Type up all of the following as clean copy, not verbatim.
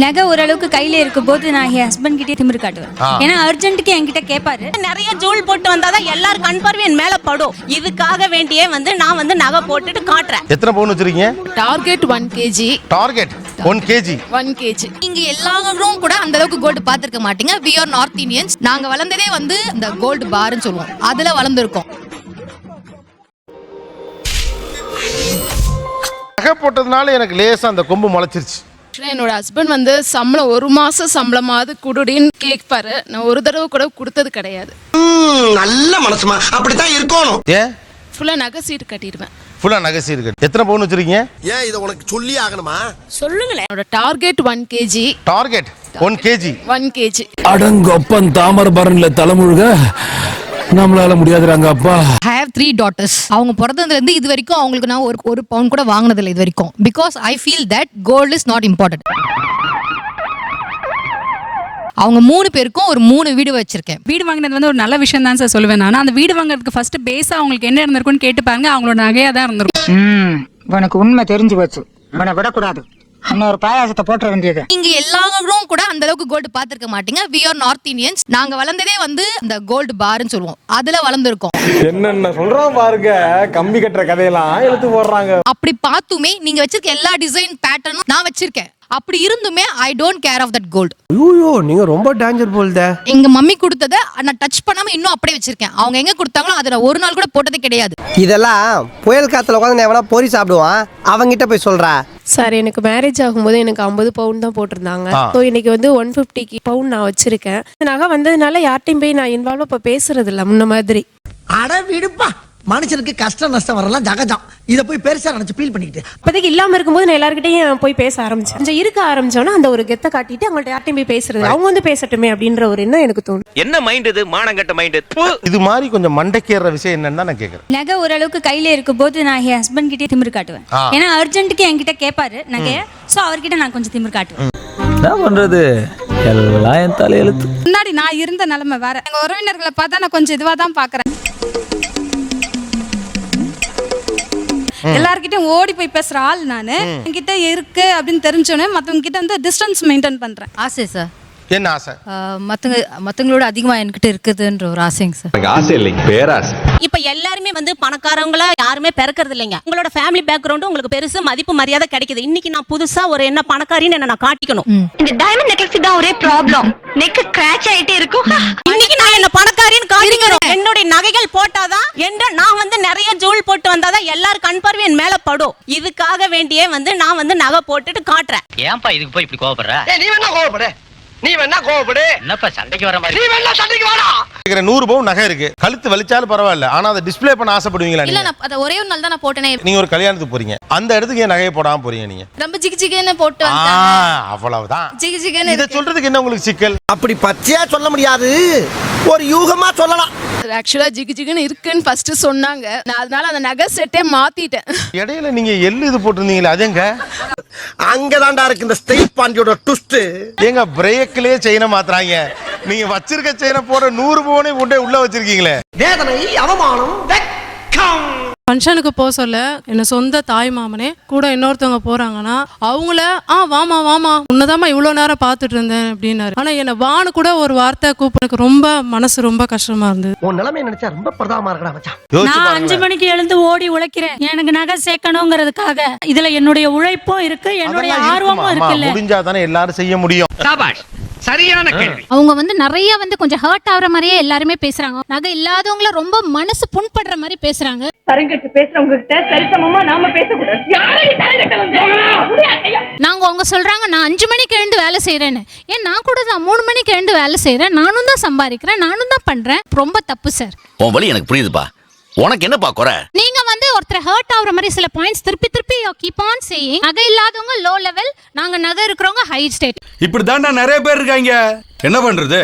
நகை ஓரளவுக்கு கையில இருக்கும் போது நான் என் ஹஸ்பண்ட் கிட்டே திமிரு காட்டுவேன். ஏன்னா அர்ஜென்ட்டுக்கு என்கிட்ட கேட்பாரு. நிறைய ஜூல் போட்டு வந்தாதான் எல்லாரும் கண் பார்வை என் மேல படும். இதுக்காக வேண்டியே நான் நகை போட்டுட்டு காட்டுறேன். எத்தனை பவுன் வச்சிருக்கீங்க? Target 1 kg. Target 1 kg. 1 kg. நீங்க எல்லாரும் கூட அந்த அளவுக்கு கோல்டு பாத்துக்க மாட்டீங்க. we are north Indians. நாங்க வளர்ந்ததே இந்த கோல்டு பார்னு சொல்லுவோம். அதுல வளர்ந்துருக்கோம். நகை போட்டதுனால எனக்கு லேசா அந்த கொம்பு முளைச்சிருச்சு. என்னோட ஹஸ்பண்ட் சம்பளம் 1 மாசம் சம்பளமாவது குடுடின்னு கேட்பாரு. நான் ஒரு தடவை கூட கொடுத்தது கிடையாது. நல்ல மனசுமா அப்படித்தான் இருக்கணும். ஏன்? ஃபுல்லா நகை சீட்டு கட்டிடுவேன். ஃபுல்லா நகை சீட்டு கட்டி. எத்தனை பவுன் வச்சிருக்கீங்க? ஏன் இத உனக்கு சொல்லி ஆகணுமா? சொல்லுங்களேன். என்னோட target 1 kg. Target 1 kg. 1 kg. அடங்கொப்பன் தாமரபரன்ல தலைமுழுக நம்மளால முடியாதுறாங்க அப்பா. I have 3 daughters. அவங்க பிறந்ததுல இருந்து இது வரைக்கும் அவங்களுக்கு நான் ஒரு பவுன் கூட வாங்கினது இல்லை இது வரைக்கும். Because I feel that gold is not important. அவங்க 3 பேருக்கும் ஒரு 3 வீடு வச்சிருக்கேன். வீடு வாங்கினது ஒரு நல்ல விஷயம் தான் சார் சொல்லுவேன் நான். அந்த வீடு வாங்குறதுக்கு ஃபர்ஸ்ட் பேஸா அவங்களுக்கு என்ன இருந்திருக்கும்னு கேட்டு பாருங்க. அவங்களோட நகையா தான் இருந்திருக்கும். உனக்கு உண்மை தெரிஞ்சு போச்சு. உன்னை விடக்கூடாது. இன்னொரு பாயாசத்தை போட்டுற வேண்டியது. நீங்க எல்லாரும் கூட அந்த அளவுக்கு கோல்டு பாத்துக்க மாட்டீங்க. we are north Indians. நாங்க வளர்ந்ததே இந்த கோல்டு பார்னு சொல்லுவோம். அதுல வளர்ந்துருக்கோம். என்னென்ன சொல்றான் பாருங்க. கம்பி கட்டுற கதையெல்லாம் எடுத்து போடுறாங்க. அப்படி பார்த்துமே நீங்க வச்சிருக்க எல்லா டிசைன் பேட்டர்னும் நான் வச்சிருக்கேன். அப்படி இருந்துமே I don't care of that gold. ஐயோ நீங்க ரொம்ப டேஞ்சர் போல்தே. எங்க மம்மி கொடுத்தத நான் டச் பண்ணாம இன்னும் அப்படியே வச்சிருக்கேன். அவங்க எங்க கொடுத்தாங்களோ அதுல ஒரு நாள் கூட போட்டதே கிடையாது. இதெல்லாம் புயல் காத்துல உட்காந்து எவனா பொறி சாப்பிடுவான் அவங்கிட்ட போய் சொல்றா. சார் எனக்கு மேரேஜ் ஆகும்போது எனக்கு 50 பவுன் தான் போட்டிருந்தாங்க. ஸோ இன்னைக்கு 150 பவுன் நான் வச்சிருக்கேன். நகை வந்ததுனால யார்ட்டையும் போய் நான் இன்வால்வ் இப்போ பேசுறது இல்லை முன்ன மாதிரி. அட விடுப்பா, மனுஷனுக்கு கஷ்டம் நஷ்டம் வரலாம் ஜகஜம். இத போய் பெருசா நினைச்சு ஃபீல் பண்ணிக்கிட்டு இப்போதைக்கு இல்லாம இருக்கும்போது நான் எல்லாருக்கிட்டையும் போய் பேச ஆரம்பிச்சேன். கொஞ்சம் இருக்க ஆரம்பிச்சோன்னா அந்த ஒரு கெத்தை காட்டிட்டு அவங்கள்ட்ட யார்ட்டையும் போய் பேசுறது, அவங்க பேசட்டுமே அப்படின்ற ஒரு எண்ணம் எனக்கு தோணும். என்ன மைண்ட் இது? மானங்கட்ட மைண்ட். இது மாதிரி கொஞ்சம் மண்டைக்கேற விஷயம் என்னன்னு தான் நான் கேக்குறேன். நகை ஓரளவுக்கு கையில இருக்கும் போது நான் என் ஹஸ்பண்ட் கிட்டே திமிரு காட்டுவேன். ஏன்னா அர்ஜென்ட்டுக்கு என்கிட்ட கேட்பாரு நகைய. சோ அவர்கிட்ட நான் கொஞ்சம் திமிரு காட்டுவேன். என்ன பண்றது, எல்லாம் என் தலையெழுத்து. முன்னாடி நான் இருந்த நிலைமை வேற. எங்க உறவினர்களை பார்த்தா நான் கொஞ்சம் இதுவா தான் பாக்குறேன். எல்லார்கிட்டயும் ஓடி போய் பேசுற ஆள் நானு. என்கிட்ட இருக்கு அப்படின்னு தெரிஞ்சோன்னே மத்தவங்க கிட்ட டிஸ்டன்ஸ் மெயின்டைன் பண்றேன். ஆசை சார். என்ன ஆசை? மத்தவங்களோட அதிகமா என்கிட்ட இருக்குதுன்ற ஒரு ஆசைங்க சார். எனக்கு ஆசை இல்லைங்க, பேராசை. இப்ப எல்லாருமே பணக்காரங்களா யாருமே பிறக்கிறது இல்லைங்க. உங்களோட ஃபேமிலி பேக்ரவுண்ட் உங்களுக்கு பெருசு மதிப்பு மரியாதை கிடைக்குது. இன்னைக்கு நான் புதுசா ஒரு என்ன பணக்காரின்னு நான் காட்டிக்கணும். இந்த டைமண்ட் நெக்லஸ் தான் ஒரே ப்ராப்ளம். நெக் கிராச் ஆயிட்டே இருக்கும். இன்னைக்கு நான் என்ன பணக்காரின்னு காட்டிக்கணும். என்னோட நகைகள் போட்டாதான் நான் நிறைய ஜூல் போட்டு வந்தாதான் எல்லாரும் கண் பார்வை என் மேல படும். இதுக்காக வேண்டியே நான் நகை போட்டுட்டு காட்டுறேன். ஏன்பா இதுக்கு போய் இப்படி கோவப்படுற? நீ வேணா கோவப்படு. நீ வேணா கோவப்படு. என்னப்பா சண்டைக்கு வர மாதிரி? நீ வேணா சண்டைக்கு வாடா. 100 பவுன் நகை இருக்கு. கழுத்து வலிச்சாலும் பரவாயில்ல. ஆனா அதை டிஸ்ப்ளே பண்ண ஆசைப்படுவீங்களா? இல்ல நான் அத ஒரே ஒரு நாள் தான் நான் போட்டேனே. நீங்க ஒரு கல்யாணத்துக்கு போறீங்க. அந்த இடத்துக்கு ஏன் நகையை போடாம போறீங்க நீங்க? ரொம்ப ஜிகிஜிகன்னு போட்டு வந்தாங்க. அவ்வளவுதான். ஜிகிஜிகன்னு இத சொல்றதுக்கு என்ன உங்களுக்கு சிக்கல்? அப்படி பச்சையா சொல்ல முடியாது, ஒரு யூகமா சொல்லலாம். ஆக்சுவலா ஜிகிஜிகன்னு இருக்குன்னு ஃபர்ஸ்ட் சொன்னாங்க. நான் அதனால அந்த நகை செட்டே மாத்திட்டேன். இடையில நீங்க எள்ளு இது போட்டுருந்தீங்களே அதேங்க? அங்கதான்டா இருக்கு இந்த ஸ்டேட் பாண்டியோட ட்விஸ்ட். ஏங்க பிரேக்லயே செயினை மாத்துறாங்க. நீங்க வச்சிருக்க செயினை போற 100 பவுனே கொண்டே உள்ள வச்சிருக்கீங்களே. வேதனை, அவமானம், வெட்கம். ஃபங்க்ஷனுக்கு போக சொல்ல என்ன சொந்த தாய் மாமனே கூட இன்னொருத்தவங்க போறாங்கன்னா அவங்கள வாமா வாமா உன்னதாமா இவ்வளவு நேரம் பாத்துட்டு இருந்தேன் அப்படின்னாரு. ஆனா என்ன வான்னு கூட ஒரு வார்த்தை கூப்பிட்டு ரொம்ப மனசு ரொம்ப கஷ்டமா இருந்தது. உன் நிலைமை நினைச்சா ரொம்ப பிரதாபமா இருக்கடா மச்சான். நான் 5 மணிக்கு எழுந்து ஓடி உழைக்கிறேன் எனக்கு நகை சேர்க்கணுங்கிறதுக்காக. இதுல என்னுடைய உழைப்பும் இருக்கு, என்னுடைய ஆர்வமும் இருக்குல்ல. முடிஞ்சா தானே எல்லாரும் செய்ய முடியும். சாபாஷ், சரியான கேள்வி. அவங்க நிறைய கொஞ்சம் ஹர்ட் ஆகுற மாதிரியே எல்லாருமே பேசுறாங்க. நகை இல்லாதவங்கள ரொம்ப மனசு புண்படுற மாதிரி பேசுறாங்க. தரங்கட்டு பேசுறவங்க கிட்ட சரிசமமா நாம பேசக்கூடாது. நாங்க அவங்க சொல்றாங்க நான் 5 மணிக்கு எழுந்து வேலை செய்யறேன்னு. ஏன் நான் கூட தான் 3 மணிக்கு எழுந்து வேலை செய்யறேன். நானும் தான் சம்பாதிக்கிறேன், நானும் தான் பண்றேன். ரொம்ப தப்பு சார். உன் வலி எனக்கு புரியுதுப்பா. உனக்கு என்னப்பா குறை? நீங்க ஒருத்தர் ஹர்ட் ஆகுற மாதிரி சில பாயிண்ட்ஸ் திருப்பி கீப் ஆன் சேயிங். நகை இல்லாதவங்க லோ லெவல், நாங்க நகை இருக்கிறவங்க ஹை ஸ்டேட். இப்படி தாண்டா நிறைய பேர் இருக்காங்க. என்ன பண்றது,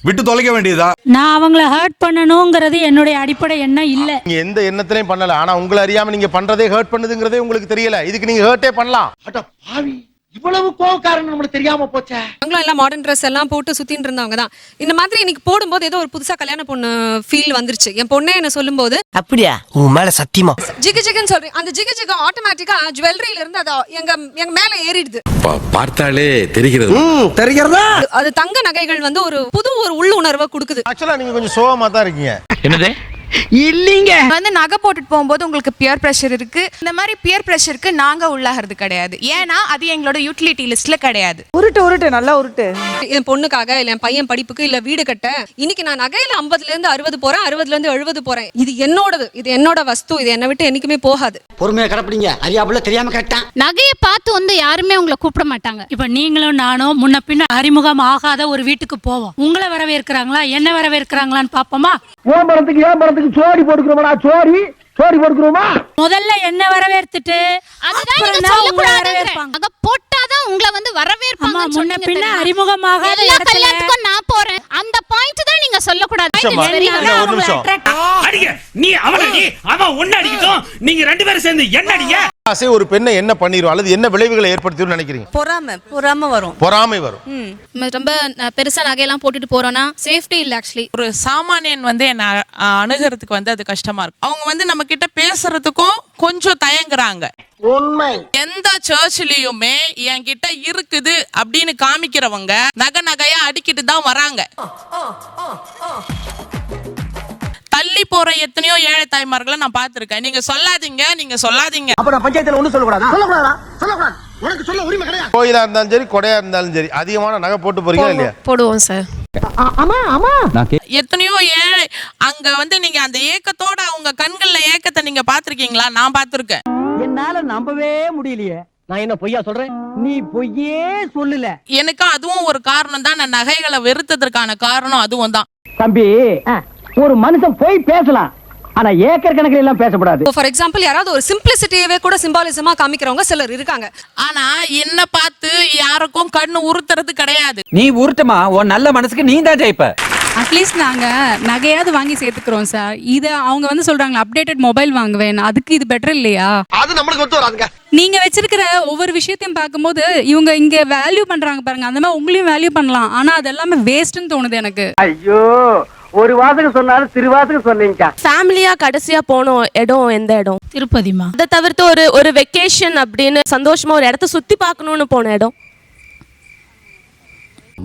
விட்டு தொலைக்க வேண்டியதா. நான் அவங்கள ஹர்ட் பண்ணணுங்கிறது என்னுடைய அடிப்படை எண்ணம் இல்ல. நீங்க எந்த எண்ணத்திலையும் பண்ணல. ஆனா உங்களை அறியாம நீங்க பண்றதே ஹர்ட் பண்ணுதுங்கிறதே உங்களுக்கு தெரியல. இதுக்கு நீங்க ஹர்ட்டே பண்ணலாம். அட பாவி, இவ்வளவு கோவக்காரன் நம்மளுக்கு தெரியாம போச்சே. அவங்களும் எல்லாம் மாடர்ன் ட்ரெஸ் எல்லாம் போட்டு சுத்தின்னு இருந்தவங்க தான். இந்த மாதிரி இன்னைக்கு போடும்போது ஏதோ ஒரு புதுசா கல்யாண பொண்ணு ஃபீல் வந்துருச்சு. என் பொண்ணே என்ன சொல்லும்போது, அப்படியா? உன் மேல சத்தியமா ஜிகு ஜிகுன்னு சொல்றேன். அந்த ஜிகு ஜிகு ஆட்டோமேட்டிக்கா ஜுவல்லரியில இருந்து அது எங்க மேல ஏறிடுது. பார்த்தாலே தெரிகிறது. தெரிகிறதா? அது தங்க நகைகள் வந்து ஒரு புது ஒரு உள்ளுணர்வை கொடுக்குது. ஆக்சுவலா நீங்க கொஞ்சம் சோகமா தான் இருக்கீங்க. என்னது? இல்லீங்க. வந்து நகை போட்டுட்டு போகும்போது உங்களுக்கு பியர் பிரஷர் இருக்கு. இந்த மாதிரி பியர் பிரஷருக்கு நாங்க உள்ளாகிறது கிடையாது. ஏன்னா அது எங்களோட யூட்டிலிட்டி லிஸ்ட்ல கிடையாது. உருட்டு நல்லா உருட்டு. என் பொண்ணுக்காக இல்ல என் பையன் படிப்புக்கு இல்ல வீடு கட்ட இன்னைக்கு நான் நகையில 50ல இருந்து 60 போறேன், 60ல இருந்து 70 போறேன். இது என்னோடது, இது என்னோட வஸ்து, இது என்னை விட்டு என்னைக்குமே போகாது. பொறுமையா கடப்பிடிங்க. அறியாப்புல தெரியாம கேட்டேன். நகையை பார்த்து வந்து யாருமே உங்களை கூப்பிட மாட்டாங்க. இப்ப நீங்களும் நானும் முன்ன பின்ன அறிமுகம் ஆகாத ஒரு வீட்டுக்கு போவோம். உங்களை வரவேற்கிறாங்களா என்ன வரவேற்கிறாங்களான்னு பாப்போமா? ஏன் படத்துக்கு சோடி போட்டுக்கிறோமா? சோடி போட்டுக்கிறோமா? முதல்ல என்ன வரவேற்றுட்டு அதுதான் நீங்க அப்புறம் தான் உங்களை சொல்லக்கூடாதுங்கிறேன். வரவேற்பாங்க. நகை போட்டாதான் உங்களை வந்து வரவேற்பாங்க. ஆமா, முன்ன பின்ன அறிமுகமாக எல்லா கல்யாணத்துக்கும் நான் போறேன். அந்த பாயிண்ட் தான் நீங்க சொல்லக்கூடாது. ஒரு நிமிஷம். அடிங்க நீ அவளை நீ அவன் ஒண்ணு அடிக்கட்டும். நீங்க ரெண்டு பேரும் சேர்ந்து என்ன அடிங்க? ஆசை ஒரு பெண்ணை என்ன பண்ணிரும் அல்லது என்ன விளைவுகளை ஏற்படுத்திரும் நினைக்கிறீங்க? பொறாம வரும். பொறாமை வரும். ரொம்ப பெருசா நகையெல்லாம் போட்டுட்டு போறோம்னா சேஃப்டி இல்ல. ஆக்சுவலி ஒரு சாமானியன் வந்து என்ன அணுகிறதுக்கு வந்து அது கஷ்டமா இருக்கும். அவங்க வந்து நம்ம கிட்ட பேசுறதுக்கும் கொஞ்சம் தயங்குறாங்க. உண்மை. எந்த சர்ச்சிலயுமே என்கிட்ட இருக்குது அப்படின்னு காமிக்கிறவங்க நகையா அடிக்கிட்டு தான் வராங்க. தள்ளி போற எத்தனையோ ஏழை தாய்மார்களை நான் பார்த்திருக்கேன். நீங்க சொல்லாதீங்க. அப்ப நான் பஞ்சாயத்துல ஒண்ணு சொல்லக்கூடாதா? உனக்கு சொல்ல உரிமை கிடையாது. கோயிலா இருந்தாலும் சரி கொடையா இருந்தாலும் சரி அதிகமான நகை போட்டு போறீங்களா இல்லையா? போடுவோம் சார். ஆமா. எத்தனையோ ஏழை அங்க வந்து நீங்க அந்த ஏக்கத்தோட அவங்க கண்கள்ல ஏக்கத்தை நீங்க பாத்திருக்கீங்களா? நான் பாத்திருக்கேன். என்னால நம்பவே முடியலையே. நான் என்ன பொய்யா சொல்றேன்? நீ பொய்யே சொல்லல. எனக்கு அதுவும் ஒரு காரணம் தான். நான் நகைகளை வெறுத்ததற்கான காரணம் அதுவும் தான். தம்பி, ஒரு மனுஷன் போய் பேசலாம், ஆனா ஏக்கர் கணக்கில் எல்லாம் பேசக்கூடாது. ஃபார் எக்ஸாம்பிள் யாராவது ஒரு சிம்பிளிசிட்டியவே கூட சிம்பாலிசமா காமிக்கிறவங்க சிலர் இருக்காங்க. ஆனா என்ன பார்த்து யாருக்கும் கண்ணு உறுத்துறது கிடையாது. நீ உருட்டுமா, உன் நல்ல மனசுக்கு நீ தான் ஜெயிப்ப. அட்லீஸ்ட் நாங்க நகையாவது வாங்கி சேர்த்துக்கிறோம் சார். இது அவங்க வந்து சொல்றாங்க அப்டேட்டட் மொபைல் வாங்குவேன், அதுக்கு இது பெட்டர் இல்லையா? அது நம்மளுக்கு ஒத்து வராதுங்க. நீங்க வச்சிருக்கிற ஒவ்வொரு விஷயத்தையும் பார்க்கும்போது இவங்க இங்க வேல்யூ பண்றாங்க பாருங்க, அந்த மாதிரி உங்களையும் வேல்யூ பண்ணலாம். ஆனா அது எல்லாமே வேஸ்ட்னு தோணுது எனக்கு. ஐயோ, ஒரு வாசகம் சொன்னாலும் திருவாசகம் சொன்னீங்க. ஃபேமிலியா கடைசியா போன இடம் எந்த இடம்? திருப்பதிமா. அதை தவிர்த்து ஒரு வெக்கேஷன் அப்படின்னு சந்தோஷமா ஒரு இடத்த சுத்தி பார்க்கணும்னு போன இடம்.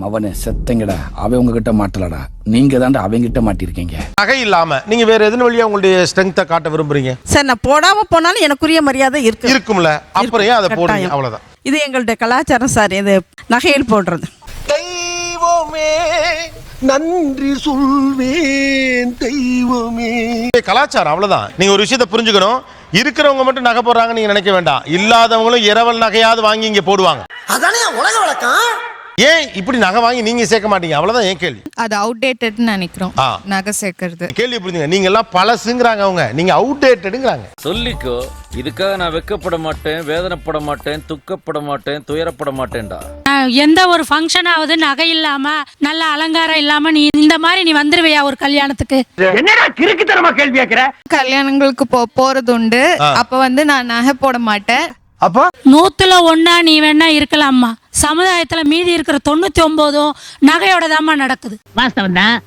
அவனே செத்தங்கடா, அவன் உங்ககிட்ட மாட்டலடா, நீங்க தாண்டா அவங்கிட்ட மாட்டிருக்கீங்க. நகை இல்லாம நீங்க வேற எதன் வழியா உங்களுடைய ஸ்ட்ரெngth காட்ட விரும்புறீங்க? சார், நான் போடாம போனாலும் எனக்குரிய மரியாதை இருக்கும்ல, அப்புறம் ஏன் அதை போடுறீங்க? அவ்வளவுதான். இது எங்களுடைய கலாச்சாரம் சார். இது நகையில் போடுறது. தெய்வமே நன்றி சொல்வேன், தெய்வமே. கலாச்சாரம் அவ்வளவுதான். நீங்க ஒரு விஷயத்தை புரிஞ்சுக்கணும். இருக்கிறவங்க மட்டும் நகை போடுறாங்க நீங்க நினைக்க வேண்டாம். இல்லாதவங்களும் இரவல் நகையாவது வாங்கி இங்க போடுவாங்க. அதானே உலக வழக்கம். ஏன் இப்படி நகை வாங்கி நீங்க சேர்க்க மாட்டீங்க? அவ்வளவுதான் என் கேள்வி. அது அவுடேட்டட்னு நினைக்கிறோம் நகை சேர்க்கிறது. கேள்வி புரிஞ்சுங்க. நீங்க எல்லாம் பழசுங்கறாங்க, அவங்க நீங்க அவுடேட்டட்ங்கறாங்க. சொல்லிக்கோ, இதுக்காக நான் வெக்கப்பட மாட்டேன், வேதனைப்பட மாட்டேன், துக்கப்பட மாட்டேன், துயரப்பட மாட்டேன்டா. எந்த ஒரு ஃபங்க்ஷன் ஆகுது நகை இல்லாம நல்ல அலங்காரம் இல்லாம நீ இந்த மாதிரி நீ வந்துருவியா ஒரு கல்யாணத்துக்கு? என்னடா கிறுக்குத்தனமா கேள்வி கேக்குற? கல்யாணங்களுக்கு போறது உண்டு. அப்ப வந்து நான் நகை போட மாட்டேன். அப்போ 100ல 1 நீ வேணா இருக்கலாம்மா. சமுதாயத்துல மீதி இருக்கிற 99 நகையோட தாம்மா நடக்குது. வாஸ்தவம் தான்.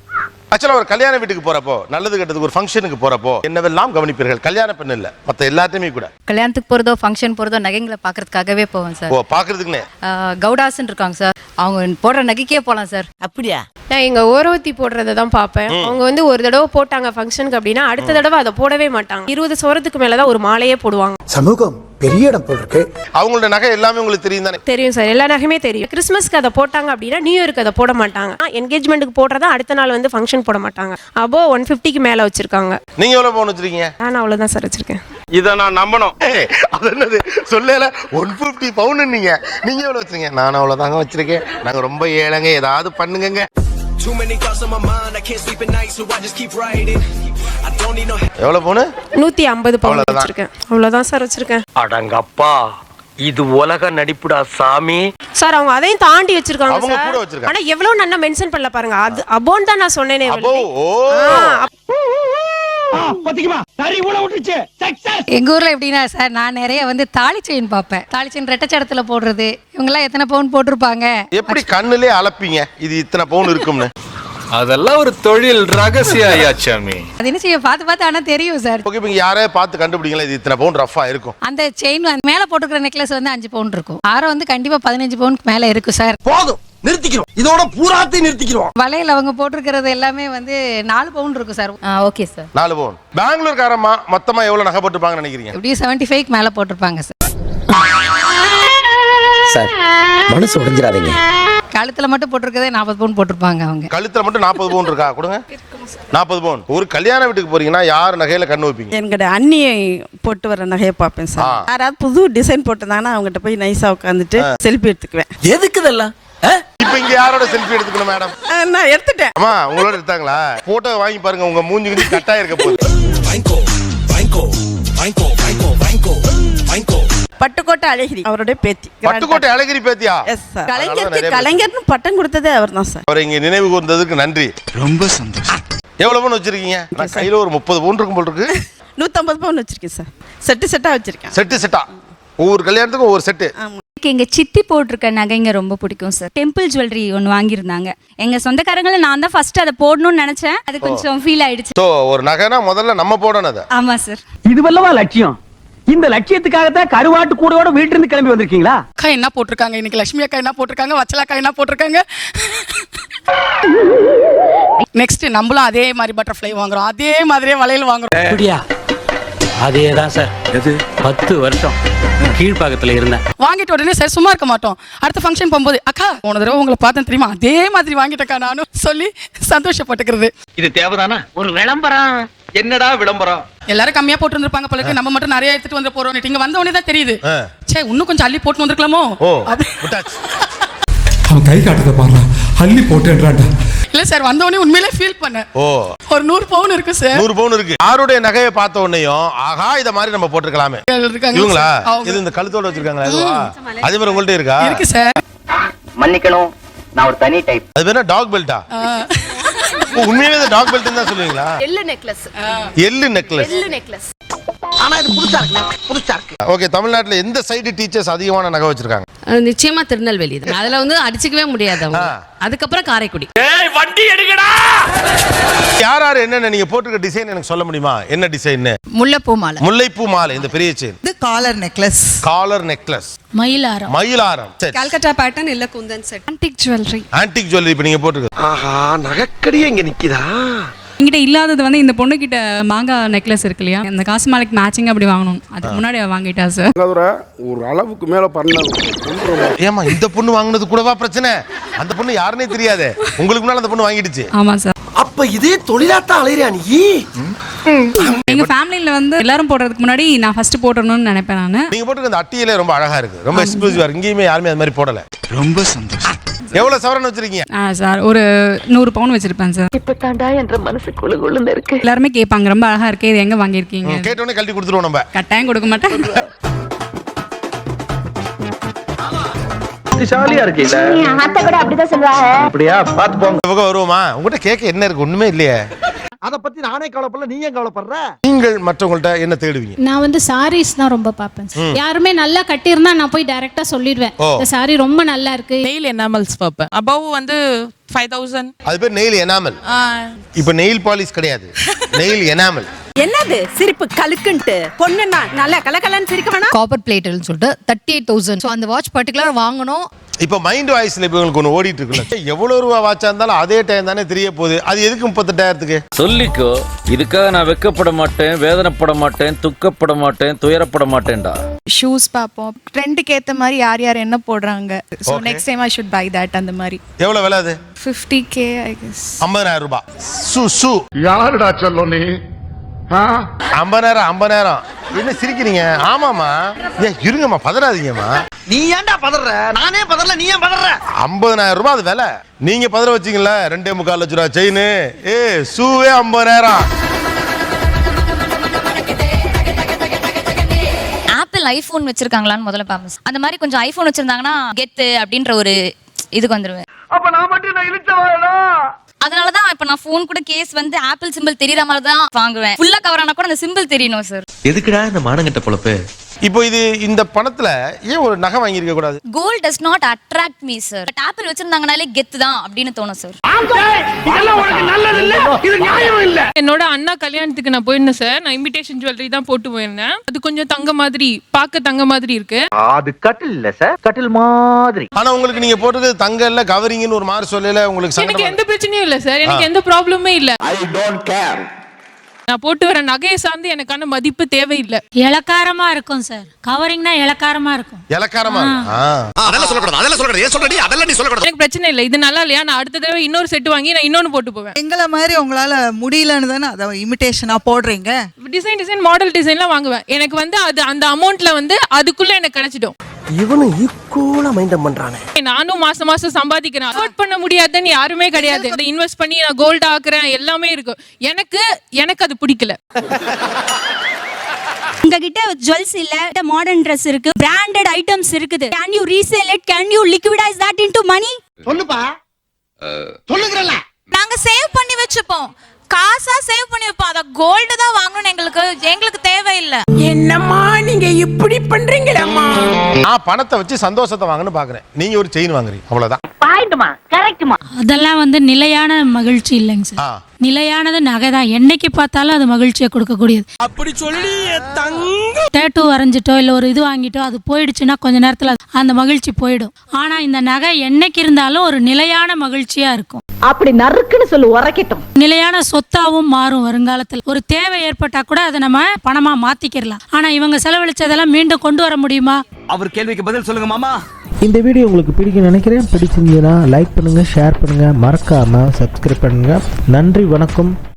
ஆக்சுவலா ஒரு கல்யாண வீட்டுக்கு போறப்போ, நல்லது கெட்டதுக்கு ஒரு ஃபங்க்ஷனுக்கு போறப்போ என்னவெல்லாம் கவனிப்பீர்கள்? கல்யாண பெண் இல்ல, மத்த எல்லாத்தையுமே கூட. கல்யாணத்துக்கு போறதோ ஃபங்க்ஷன் போறதோ நகைங்களை பாக்குறதுக்காகவே போவோம் சார். ஓ, பாக்குறதுக்குனே. கவுடாஸ்ன்னு இருக்காங்க சார், அவங்க போடுற நகைக்கே போலாம் சார். அப்படியா? நான் எங்க ஓரவத்தி போடுறத தான் பார்ப்பேன். அவங்க வந்து ஒரு தடவை போட்டாங்க ஃபங்க்ஷனுக்கு அப்படின்னா அடுத்த தடவை அதை போடவே மாட்டாங்க. 20 சவரத்துக்கு மேலதான் ஒரு மாலையே போடுவாங்க. சமூகம் பெரிய இடம் போல் இருக்கு. அவங்களோட நகை எல்லாமே உங்களுக்கு தெரியும் தானே? தெரியும் சார், எல்லா நகையுமே தெரியும். கிறிஸ்மஸ்க்கு அதை போட்டாங்க அப்படின்னா நியூ இயருக்கு அதை போட மாட்டாங்க. என்கேஜ்மெண்ட்டுக்கு போடுறதா அடுத்த நாள் வந்து ஃபங்க்ஷன் போட மாட்டாங்க. அப்போ 150க்கு மேல வச்சிருக்காங்க. நீங்க எவ்வளவு பவுன் வச்சிருக்கீங்க? நான் அவ்வளவுதான் சார் வச்சிருக்கேன். இத நான் நம்பணும். அது என்னது சொல்லல, 150 பவுன் நீங்க எவ்வளவு வச்சிருக்கீங்க? நான் அவ்வளவுதாங்க வச்சிருக்கேன். நாங்க ரொம்ப ஏழைங்க, ஏதாவது பண்ணுங்க. எவ்வளவு பவுன்? 150 பவுன் வச்சிருக்கேன். அவ்வளவுதான் சார் வச்சிருக்கேன். அடங்கப்பா, இது உலக நடிப்புடா சாமி. சார் அவங்க அதையும் தாண்டி வச்சிருக்காங்க அவங்க கூட சார். வச்சிருக்காங்க. ஆனா எவ்வளவு நல்லா மென்ஷன் பண்ணல பாருங்க. அது அபோன் தான் நான் சொன்னேனே. எங்க ஊர்ல எப்படின்னா சார், நான் நிறைய வந்து தாலி செயின் பார்ப்பேன். தாலி செயின் ரெட்டச்சடத்துல போடுறது, இவங்க எல்லாம் எத்தனை பவுன் போட்டிருப்பாங்க. எப்படி கண்ணுலே அளப்பீங்க இது இத்தனை பவுன் இருக்கும்னு? அதெல்லாம் ஒரு தொழில் ரகசிய ஐயாச்சாமி. அது என்ன செய்ய, பார்த்து ஆனா தெரியும் சார். ஓகே, இப்போ யாரே பார்த்து கண்டுபிடிங்களா இது இத்தனை பவுன் ரஃபா இருக்கும்? அந்த செயின் மேல போட்டுக்கிற நெக்லஸ் வந்து 5 பவுன் இருக்கும். ஆரம் வந்து கண்டிப்பா 15 பவுனுக்கு மேல இருக்கு சார். போதும், நிறுத்திக்கிறோம். இதோட பூராத்தையும் நிறுத்திக்கிறோம். வலையில அவங்க போட்டிருக்கிறது எல்லாமே வந்து 4 பவுன் இருக்கும் சார். Okay sir. 4 பவுன். பெங்களூர்காரமா மொத்தமா எவ்வளவு நகை போட்டுருப்பாங்கன்னு நினைக்கிறீங்க? எப்படியும் 75க்கு மேல போட்டிருப்பாங்க சார். சார், மனசு உடைஞ்சிராதீங்க. கழுத்துல மட்டும் போட்டிருக்கதே 40 பவுன் போட்டிருப்பாங்க அவங்க. கழுத்துல மட்டும் 40 பவுன் இருக்கா? கொடுங்க. 40 பவுன். ஒரு கல்யாண வீட்டுக்கு போறீங்கன்னா யார் நகையில கண்ணு வைப்பீங்க? என்கிட்ட அண்ணியை போட்டு வர நகையை பார்ப்பேன் சார். யாராவது புது டிசைன் போட்டிருந்தாங்கன்னா அவங்ககிட்ட போய் நைஸா உட்காந்துட்டு செல்ஃபி எடுத்துக்குவேன். எதுக்கு இதெல்லாம்? இப்போ இங்க யாரோட செல்ஃபி எடுத்துக்கணும் மேடம்? நான் எடுத்துட்டேன். அம்மா உங்களோட எடுத்தாங்களா? போட்டோ வாங்கி பாருங்க, உங்க மூஞ்சி கிஞ்சி கட்டா இருக்க போகுது. பட்டுக்கோட்டை அழகிரி அவருடைய பேத்தி. பட்டுக்கோட்டை அழகிரி பேத்தியா? Yes sir. கலைஞர்னு பட்டம் கொடுத்ததே அவர் தான் சார். அவரை இங்க நினைவு கூர்ந்ததுக்கு நன்றி. ரொம்ப சந்தோஷம். எவ்வளவு பவுன் வச்சிருக்கீங்க? நான் கையில ஒரு 30 பவுன் இருக்கும் போல இருக்கு. 150 பவுன் வச்சிருக்கேன் சார். செட்டா வச்சிருக்கேன். செட்டா? ஒவ்வொரு கல்யாணத்துக்கும் ஒவ்வொரு செட்டு. எங்க சித்தி போட்டிருக்க நகைங்க ரொம்ப பிடிக்கும் சார். டெம்பிள் ஜுவல்லரி ஒன்று வாங்கியிருந்தாங்க. எங்க சொந்தக்காரங்களை நான் தான் ஃபர்ஸ்ட் அதை போடணும்னு நினைச்சேன். அது கொஞ்சம் ஃபீல் ஆயிடுச்சு. சோ ஒரு நகைனா முதல்ல நம்ம போடணும் அதை. ஆமா சார். இதுவல்லவா லட்சியம். இந்த லட்சியத்துக்காகத்தான் கருவாட்டு கூடோட வீட்டுல இருந்து கிளம்பி வந்திருக்கீங்களா? அக்கா என்ன போட்டிருக்காங்க இன்னைக்கு, லட்சுமி அக்கா என்ன போட்டிருக்காங்க, வச்சல அக்கா என்ன போட்டிருக்காங்க. நெக்ஸ்ட் நம்மளும் அதே மாதிரி பட்டர்ஃப்ளை வாங்குறோம், அதே மாதிரியே வளையல் வாங்குறோம். அப்படியா? அதேதான் சார். எது 10 வருஷம் கீழ்பாக்கத்துல இருந்தேன். வாங்கிட்டு உடனே சார் சும்மா இருக்க மாட்டோம். அடுத்த ஃபங்க்ஷன் போகும்போது அக்கா போன தடவை உங்களை பார்த்தேன் தெரியுமா, அதே மாதிரி வாங்கிட்டக்கா நானும் சொல்லி சந்தோஷப்பட்டுக்கிறது. இது தேவைதானா? ஒரு விளம்பரம். என்னடா விளம்பரம்? எல்லாரும் கம்மியா போட்டு வந்திருப்பாங்க போல இருக்கு, நம்ம மட்டும் நிறைய எடுத்துட்டு வந்து போறோம். இங்க வந்த உடனே தான் தெரியுது, சே இன்னும் கொஞ்சம் அள்ளி போட்டு வந்திருக்கலாமோ. அவன் கை காட்டுறத பாருங்க, அள்ளி போட்டுன்றான்டா. இல்ல சார், வந்த உடனே உண்மையிலே ஃபீல் பண்ணேன். ஒரு 100 பவுன் இருக்கு சார். 100 பவுன் இருக்கு. யாருடைய நகையை பார்த்த உடனேயும் ஆஹா இத மாதிரி நம்ம போட்டுக்கலாமே. இவங்களா? இது இந்த கழுத்தோட வச்சிருக்காங்களா? அதுவா? அதே மாதிரி உங்கள்ட்ட இருக்கா? இருக்கு சார். மன்னிக்கணும், நான் ஒரு தனி டைப். அது பேரு டாக் பெல்ட்டா? உண்மையாவே டாக் பெல்ட் தான் சொல்லுவீங்களா? எள்ளு நெக்லஸ். எள்ளு நெக்லஸ். ஆனா இது புதுசா இருக்கு. ஓகே, தமிழ்நாட்டுல எந்த சைடு டீச்சர்ஸ் அதிகமான நகை வச்சிருக்காங்க? நிச்சயமா திருநெல்வேலி தான். அதுல வந்து அடிச்சுக்கவே முடியாது அவங்க. அதுக்கப்புறம் காரைக்குடி. வண்டி எடுக்கடா. யார் என்னென்ன நீங்க போட்டுக்க டிசைன் எனக்கு சொல்ல முடியுமா? என்ன டிசைன்? முல்லைப்பூ மாலை. முல்லைப்பூ மாலை. இந்த பெரிய செயின். இது காலர் நெக்லஸ். மயிலாரம். சரி. கல்கட்டா பேட்டர்ன் இல்ல குந்தன் செட். ஆன்டிக் ஜுவல்லரி இப்ப நீங்க போட்டுக்க. ஆஹா, நகைக்கடியே இங்க நிக்குதா? என்கிட்ட இல்லாதது வந்து இந்த பொண்ணு கிட்ட மாங்காய் நெக்லஸ் இருக்கு இல்லையா, இந்த காசு மாலைக்கு மேட்சிங் அப்படி வாங்கணும். அதுக்கு முன்னாடி வாங்கிட்டா சார். ஒரு அளவுக்கு மேல பண்ண. ஏமா இந்த பொண்ணு வாங்குனது கூடவா பிரச்சனை? அந்த பொண்ணு யாருன்னே தெரியாது, உங்களுக்கு முன்னால அந்த பொண்ணு வாங்கிடுச்சு. ஆமா சார். அப்ப இதே தொழிலாத்தான் அலையிறியா நீ? எங்க ஃபேமிலியில வந்து எல்லாரும் போடுறதுக்கு முன்னாடி நான் ஃபர்ஸ்ட் போடணும்னு நினைப்பேன் நானு. நீங்க போட்டுக்க அந்த அட்டியில ரொம்ப அழகா இருக்கு, ரொம்ப எக்ஸ்க்ளூசிவா இருக்கு. இங்கேயுமே யாருமே அது மாதிரி போடல. ரொம்ப சந்தோஷம். எவ்வளவு சவரன் வச்சிருக்கீங்க? சார் ஒரு 100 பவுன் வச்சிருப்பேன் சார். இப்ப தாண்டா என்ற மனசு குளுகுளுன்னு இருக்கு. எல்லாருமே கேட்பாங்க ரொம்ப அழகா இருக்கு, இது எங்க வாங்கியிருக்கீங்க? கேட்டோன்னே கழட்டி கொடுத்துருவோம் நம்ம. கட்டாயம் கொடுக்க மாட்டேன். ஜாலியா இருக்கீல. அத்தை கூட அப்படிதான் சொல்லுவாங்க. அப்படியா? பாத்து போங்க. இவங்க வருவோமா? உங்ககிட்ட கேட்க என்ன இருக்கு? ஒண்ணுமே இல்லையே. அத பத்தி நானே கவலைப்படல, நீ ஏன் கவலைப்படுற? நீங்கள் மற்றவங்கள்ட்ட என்ன தேடுவீங்க? நான் வந்து சாரீஸ் தான் ரொம்ப பார்ப்பேன். யாருமே நல்லா கட்டியிருந்தா நான் போய் டைரக்டா சொல்லிடுவேன், இந்த சாரி ரொம்ப நல்லா இருக்கு. நெயில் எனாமல்ஸ் பார்ப்பேன். அபவ் வந்து 5000. அது பேர் நெயில் எனாமல். இப்ப நெயில் பாலிஷ் கிடையாது, நெயில் எனாமல். என்னது சிரிப்பு கலுக்குன்ட்டு? பொண்ணுன்னா நல்லா கலகலன்னு சிரிக்க வேணாம். காப்பர் பிளேட்னு சொல்லிட்டு 38,000. ஸோ அந்த வாட்ச் பர்டிகுலர் வாங்கணும். இப்ப மைண்ட் வாய்ஸ்ல இப்ப உங்களுக்கு ஒன்று ஓடிட்டு இருக்குல்ல, எவ்வளவு ரூபா வாட்சா இருந்தாலும் அதே டைம் தானே தெரிய போகுது. அது எதுக்கு 38,000க்கு? சொல்லிக்கோ, இதுக்காக நான் வெக்கப்பட மாட்டேன், வேதனைப்பட மாட்டேன், துக்கப்பட மாட்டேன், துயரப்பட மாட்டேன்டா. ஷூஸ் பார்ப்போம், ட்ரெண்டுக்கு ஏத்த மாதிரி யார் என்ன போடுறாங்க. So next time I should buy that. அந்த மாதிரி. எவ்வளவு விலை அது? 50K I guess. 50,000 ரூபாய். சு யாருடா சொல்ல நீ? 50,000 என்ன சிரிக்கிறீங்க? ஆமாமா, இருங்கம்மா, பதறாதீங்கம்மா. நீ ஏன்டா பதற? நானே பதறல, நீ ஏன் பதற? 50,000 ரூபாய் அது விலை. நீங்க பதற வச்சீங்களா? 2.25 லட்சம் ரூபாய் செயின், ஷூவே 50,000. ஆப்பிள் ஐபோன் வச்சிருக்காங்களான்னு முதல்ல பாப்பேன். அந்த மாதிரி கொஞ்சம் ஐபோன் வச்சிருந்தாங்கன்னா கெத்து அப்படின்ற ஒரு இதுக்கு வந்துருவேன். அப்ப நான் மட்டும் நான் இழுச்சவாளா? அதனாலதான் இப்ப நான் போன் கூட கேஸ் வந்து ஆப்பிள் சிம்பிள் தெரியற மாதிரி தான் வாங்குவேன். ஃபுல்லா கவர் ஆனா கூட அந்த சிம்பிள் தெரியணும் சார். எதுக்குடா இந்த மானங்கட்ட பொழப்பு? இப்போ இந்த பணத்துல ஏன் ஒரு நகை வாங்கியிருக்க கூடாது? Gold does not attract me sir. But Apple வச்சிருந்தாங்கனாலே கெத்து தான் அப்படின்னு தோணும் சார். என்னோட அண்ணா கல்யாணத்துக்கு நான் போயிருந்தேன் சார். நான் இமிடேஷன் ஜுவல்லரி தான் போட்டு போயிருந்தேன். அது கொஞ்சம் தங்க மாதிரி, பார்க்க தங்க மாதிரி இருக்கு. அது கட்டில் இல்ல சார், கட்டில் மாதிரி. ஆனா உங்களுக்கு நீங்க போட்டது தங்க இல்ல கவரிங்னு ஒரு மாதிரி சொல்லல உங்களுக்கு எனக்கு எந்த பிரச்சனையும் இல்ல சார். எனக்கு எந்த ப்ராப்ளமே இல்ல. I don't care. நான் போட்டு வர நகையை சார்ந்து எனக்கான மதிப்பு தேவையில்லை. இலக்காரமா இருக்கும் சார். கவரிங்னா இலக்காரமா இருக்கும். இலக்காரமா அதெல்லாம் சொல்லக்கூடாது. அதெல்லாம் சொல்லக்கூடாது. ஏன் சொல்றீங்க? அதெல்லாம் நீ சொல்லக்கூடாது. எனக்கு பிரச்சனை இல்லை. இது நல்லா இல்லையா, நான் அடுத்த தடவை இன்னொரு செட் வாங்கி நான் இன்னொன்னு போட்டு போவேன். எங்களை மாதிரி உங்களால முடியலன்னு தானே அதை இமிடேஷனா போடுறீங்க. டிசைன் மாடல் டிசைன்லாம் வாங்குவேன். எனக்கு வந்து அது அந்த அமௌண்ட்ல வந்து அதுக்குள்ள எனக்கு கிடைச்சிடும். இவனு ஈக்குவலா மைண்டம் பண்றானே. நானும் மாசம் மாசம் சம்பாதிக்கிறேன். அஃபோர்ட் பண்ண முடியாதுன்னு யாருமே கிடையாது. அதை இன்வெஸ்ட் பண்ணி நான் கோல்ட் ஆக்குறேன், எல்லாமே இருக்கு. எனக்கு அது பிடிக்கல. உங்ககிட்ட ஜுவல்ஸ் இல்ல, மாடர்ன் Dress இருக்கு, பிராண்டட் ஐட்டம்ஸ் இருக்குது. Can you resale it? Can you liquidize that into money? சொல்லுப்பா, சொல்லுங்கறல. நாங்க சேவ் பண்ணி வச்சுப்போம். காசா சேவ் பண்ணி வைப்போம். அத கோல்டு தான் வாங்கணும். எங்களுக்கு தேவையில்லை. என்னம்மா நீங்க இப்படி பண்றீங்களேம்மா? நான் பணத்தை வச்சு சந்தோஷத்தை வாங்கன்னு பாக்குறேன். நீங்க ஒரு செயின் வாங்குறீங்க, அவ்வளவுதான். அதெல்லாம் வந்து நிலையான மகிழ்ச்சி இல்லைங்க சார். நிலையானது நகை தான். என்னைக்கு பார்த்தாலும் அது மகிழ்ச்சியை கொடுக்கக்கூடியது. அப்படி சொல்லி தங்க டேட்டூ வரைஞ்சிட்டோ இல்ல ஒரு இது வாங்கிட்டோ அது போயிடுச்சுன்னா கொஞ்ச நேரத்துல அந்த மகிழ்ச்சி போயிடும். ஆனா இந்த நகை என்னைக்கு இருந்தாலும் ஒரு நிலையான மகிழ்ச்சியா இருக்கும். அப்படி நறுக்குன்னு சொல்லு, உரைக்கட்டும். நிலையான சொத்தாவும் மாறும் வருங்காலத்தில். ஒரு தேவை ஏற்பட்டா கூட அதை நம்ம பணமா மாத்திக்கிறலாம். ஆனா இவங்க செலவழிச்சதெல்லாம் மீண்டும் கொண்டு வர முடியுமா? அவர் கேள்விக்கு பதில் சொல்லுங்க மாமா. இந்த வீடியோ உங்களுக்கு பிடிக்கும் நினைக்கிறேன். பிடிச்சிருந்தீங்கன்னா லைக் பண்ணுங்க, ஷேர் பண்ணுங்க, மறக்காம சப்ஸ்கிரைப் பண்ணுங்க. நன்றி, வணக்கம்.